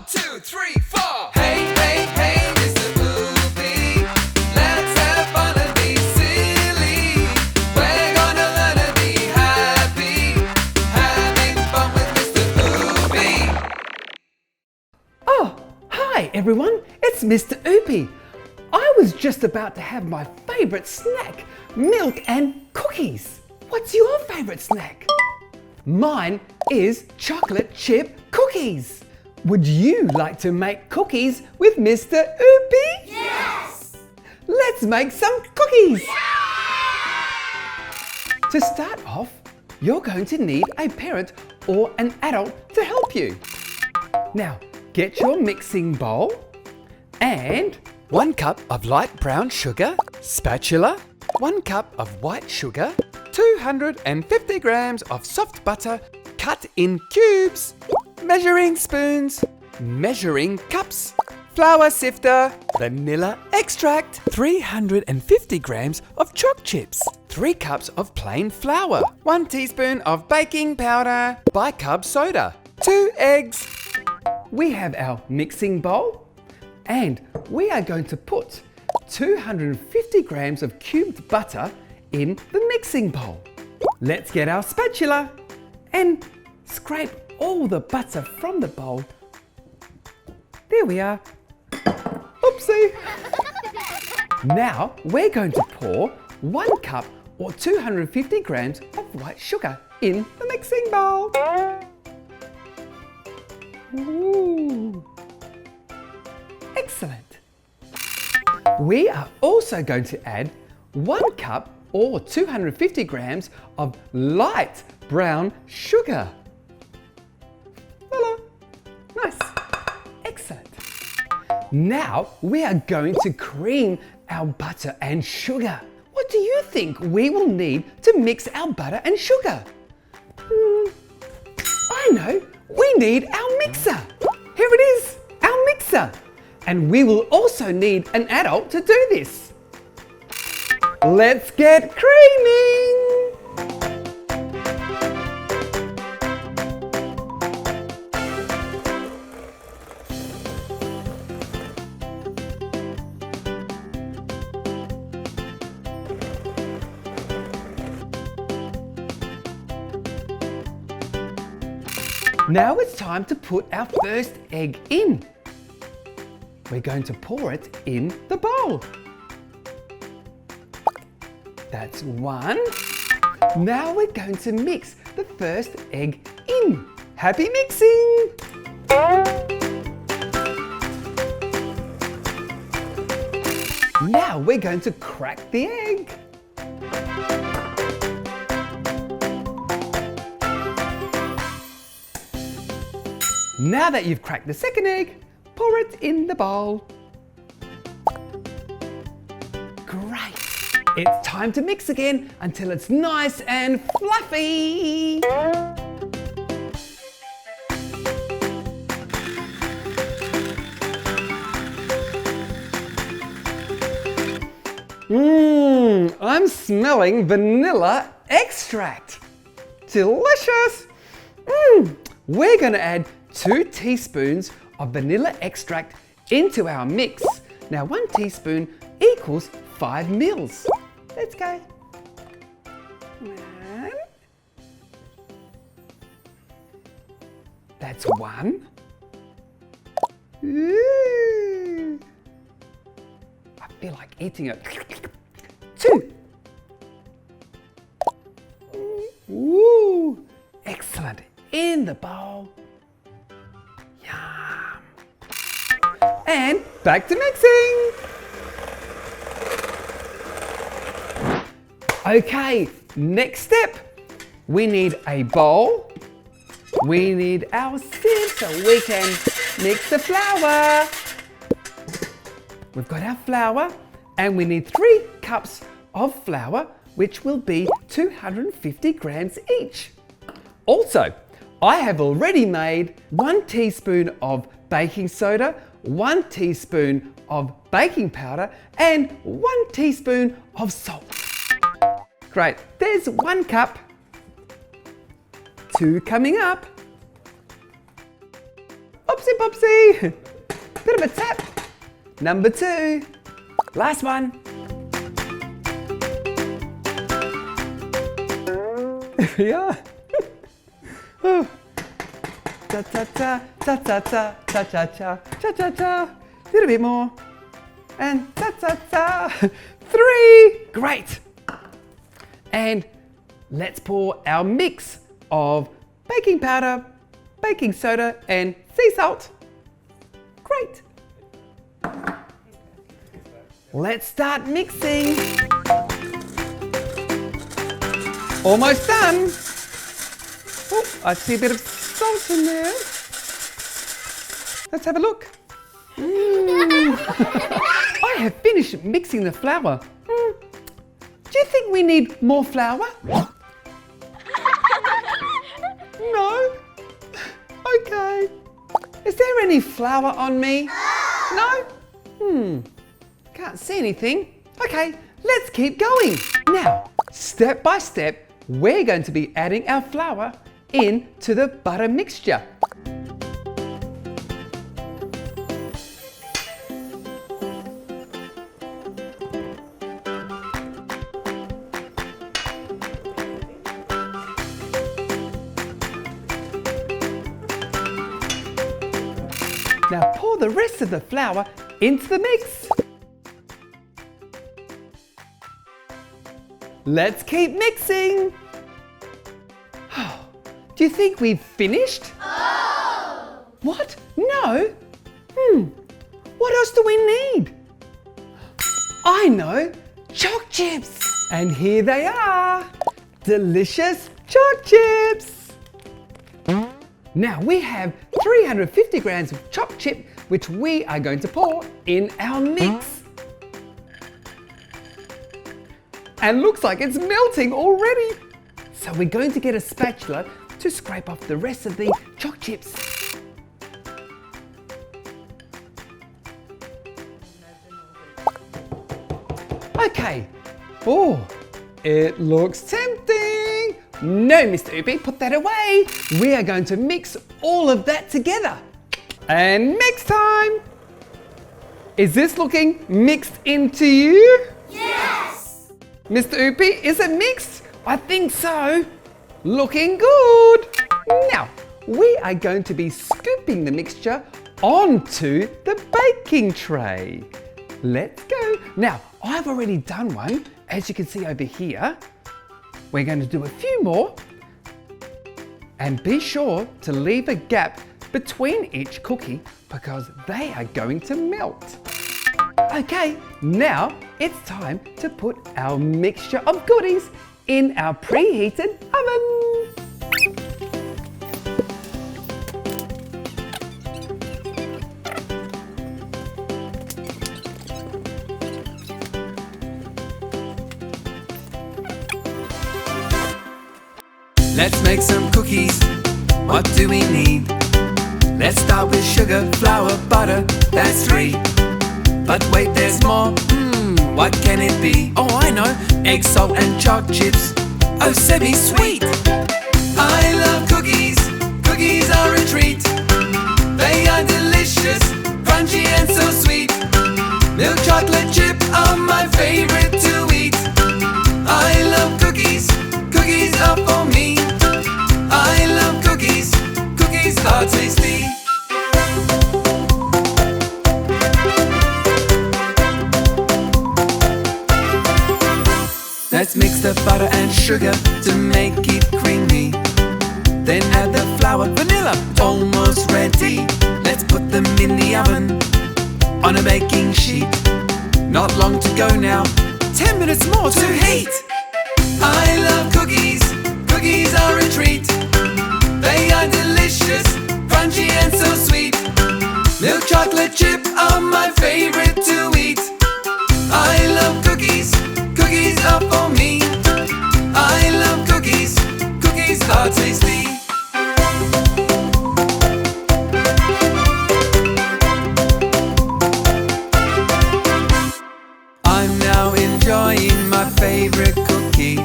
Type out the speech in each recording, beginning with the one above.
2, 3, 4. Hey, hey, hey, Mr. Oopy. Let's have fun and be silly. We're gonna learn and be happy. Having fun with Mr. Oopy. Oh, hi everyone, it's Mr. Oopy. I was just about to have my favourite snack, milk and cookies. What's your favourite snack? Mine is chocolate chip cookies. Would you like to make cookies with Mr. Oopy? Yes! Let's make some cookies. Yeah! To start off, you're going to need a parent or an adult to help you. Now, get your mixing bowl and 1 cup of light brown sugar, spatula, 1 cup of white sugar, 250 grams of soft butter cut in cubes, measuring spoons, measuring cups, flour sifter, vanilla extract, 350 grams of choc chips, 3 cups of plain flour, 1 teaspoon of baking powder, bicarb soda, 2 eggs. We have our mixing bowl and we are going to put 250 grams of cubed butter in the mixing bowl. Let's get our spatula and scrape all the butter from the bowl. There we are. Oopsie. Now we're going to pour 1 cup or 250 grams of white sugar in the mixing bowl. Ooh. Excellent. We are also going to add 1 cup or 250 grams of light brown sugar. Voila. Nice. Excellent. Now we are going to cream our butter and sugar. What do you think we will need to mix our butter and sugar? I know. We need our mixer. Here it is, our mixer. And we will also need an adult to do this. Let's get creaming. Now it's time to put our first egg in. We're going to pour it in the bowl. That's 1. Now we're going to mix the first egg in. Happy mixing! Now we're going to crack the egg. Now that you've cracked the second egg, pour it in the bowl. Great! It's time to mix again until it's nice and fluffy. I'm smelling vanilla extract. Delicious! We're going to add 2 teaspoons of vanilla extract into our mix. Now 1 teaspoon equals 5 mils. Let's go. And that's 1. Ooh. I feel like eating it. 2. Ooh, excellent. In the bowl. Yum. And back to mixing. Okay, next step. We need a bowl. We need our sieve so we can mix the flour. We've got our flour and we need 3 cups of flour, which will be 250 grams each. Also, I have already made 1 teaspoon of baking soda, 1 teaspoon of baking powder, and 1 teaspoon of salt. Great, there's 1 cup. 2 coming up. Oopsie poopsie. Bit of a tap. Number 2. Last one. There we are. Oh. Ta ta ta ta ta ta ta ta ta ta ta ta. Little bit more. And ta ta ta. 3. Great. And let's pour our mix of baking powder, baking soda, and sea salt. Great. Let's start mixing. Almost done. Oh, I see a bit of salt in there. Let's have a look. I have finished mixing the flour. Do you think we need more flour? No? Okay. Is there any flour on me? No? Can't see anything. Okay, let's keep going. Now, step by step, we're going to be adding our flour into the butter mixture. Now pour the rest of the flour into the mix. Let's keep mixing. Do you think we've finished? Oh! What? No? What else do we need? I know, choc chips. And here they are, delicious choc chips. Now we have 350 grams of choc chip, which we are going to pour in our mix. And looks like it's melting already. So we're going to get a spatula to scrape off the rest of the choc chips. Okay. Oh, it looks tempting. No, Mr. Oopy, put that away. We are going to mix all of that together. And mix time. Is this looking mixed into you? Yes! Mr. Oopy, is it mixed? I think so. Looking good. Now, we are going to be scooping the mixture onto the baking tray. Let's go. Now, I've already done one, as you can see over here. We're going to do a few more. And be sure to leave a gap between each cookie because they are going to melt. Okay, now it's time to put our mixture of goodies in our preheated oven. Let's make some cookies. What do we need? Let's start with sugar, flour, butter. That's 3. But wait, there's more. What can it be? Oh, I know. Egg, salt, and choc chips. Oh, semi-sweet. I love cookies. Cookies are a treat. They are delicious, crunchy and so sweet. Milk chocolate chip are my favorite to eat. I love cookies. Cookies are for me. I love cookies. Cookies are tasty. Let's mix the butter and sugar to make it creamy. Then add the flour, vanilla, almost ready. Let's put them in the oven on a baking sheet. Not long to go now, 10 minutes more to heat. I love cookies, cookies are a treat. They are delicious, crunchy and so sweet. Milk chocolate chip are my favorite to eat. I love cookies, cookies are for me. I love cookies, cookies are tasty. I'm now enjoying my favorite cookie.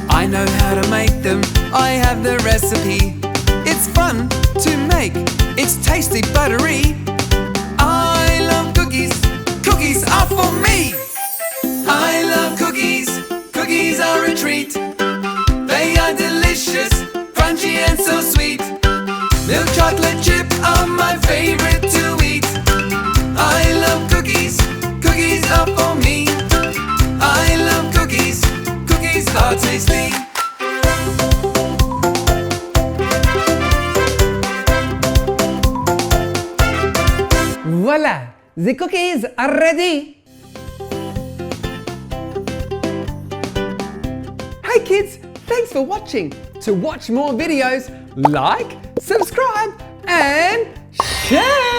I know how to make them, I have the recipe. It's fun to make, it's tasty but free. I love cookies, cookies are for me. I love cookies, cookies are a treat. They are delicious, crunchy and so sweet. Milk chocolate chip are my favorite to eat. I love cookies, cookies are for me. I love cookies, cookies are tasty. Voila, the cookies are ready. Hey kids, thanks for watching. To watch more videos, like, subscribe and share.